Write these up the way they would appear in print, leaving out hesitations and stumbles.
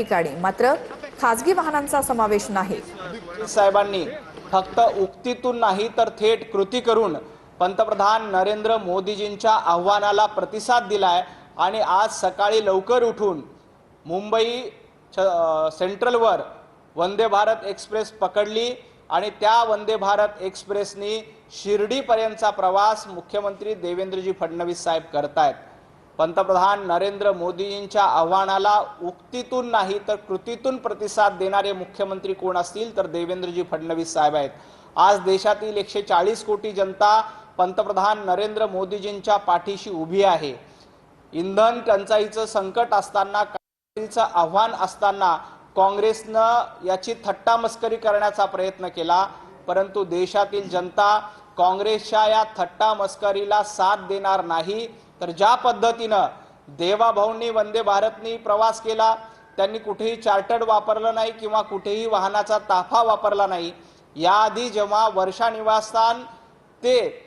ठिकाणी मात्र खासगी वाहनांचा समावेश नाही। साहेबांनी फक्त उक्तीतून नाही तर थेट कृती करून पंतप्रधान नरेंद्र मोदीजींच्या आव्हानाला प्रतिसाद दिलाय आणि आज सकाळी लवकर उठून मुंबई सेंट्रलवर वंदे भारत एक्सप्रेस पकडली आणि त्या वंदे भारत एक्सप्रेसनी शिर्डीपर्यंतचा प्रवास मुख्यमंत्री देवेंद्रजी फडणवीस साहेब करतायत। पंतप्रधान नरेंद्र मोदींच्या आव्हानाला उक्तीतून नाही तर कृतीतून प्रतिसाद देणारे मुख्यमंत्री कोण असतील तर देवेंद्रजी फडणवीस साहेब आहेत। आज देशातील 140 कोटी जनता पंतप्रधान नरेंद्र मोदीजींच्या पाठीशी उभी आहे। इंधन टंचाईचं संकट असताना, काळजीचं आव्हान असताना काँग्रेसनं याची थट्टामस्करी करण्याचा प्रयत्न केला, परंतु देशातील जनता काँग्रेसच्या या थट्टामस्करीला साथ देणार नाही। तर ज्या पद्धतीनं देवाभाऊंनी वंदे भारतनी प्रवास केला, त्यांनी कुठेही चार्टर्ड वापरलं नाही किंवा कुठेही वाहनाचा ताफा वापरला नाही। याआधी जेव्हा वर्षा निवासस्थान ते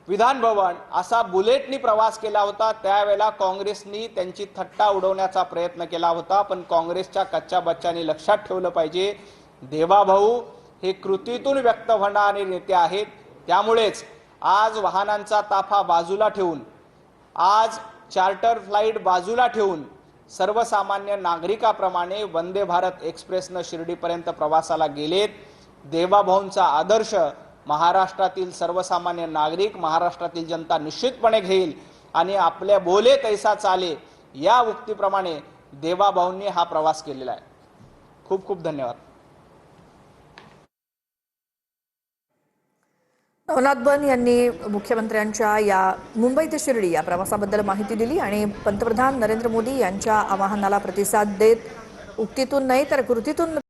विधान भवन असा बुलेटनी प्रवास केला होता, त्यावेळेला काँग्रेसनी त्यांची थट्टा उडवण्याचा प्रयत्न केला होता। पण काँग्रेसच्या कच्च्या बच्चांनी लक्षात ठेवलं पाहिजे, देवाभाऊ हे कृतीतून व्यक्त होणारे नेते आहेत। त्यामुळेच आज वाहनांचा ताफा बाजूला ठेवून, आज चार्टर फ्लाइट बाजूला ठेवून सर्वसामान्य नागरिकाप्रमाणे वंदे भारत एक्सप्रेसनं शिर्डीपर्यंत प्रवासाला गेलेत। देवाभाऊंचा आदर्श महाराष्ट्रातील सर्वसामान्य नागरिक, महाराष्ट्रातील जनता निश्चितपणे घेईल आणि आपल्या बोले तैसा चाले या उक्तीप्रमाणे देवाभाऊंनी हा प्रवास केलेला आहे। खूप खूप धन्यवाद। नवनाथ बन यांनी मुख्यमंत्र्यांच्या या मुंबई ते शिर्डी या प्रवासाबद्दल माहिती दिली आणि पंतप्रधान नरेंद्र मोदी यांच्या आवाहनाला प्रतिसाद देत उक्तीतून नाही तर कृतीतून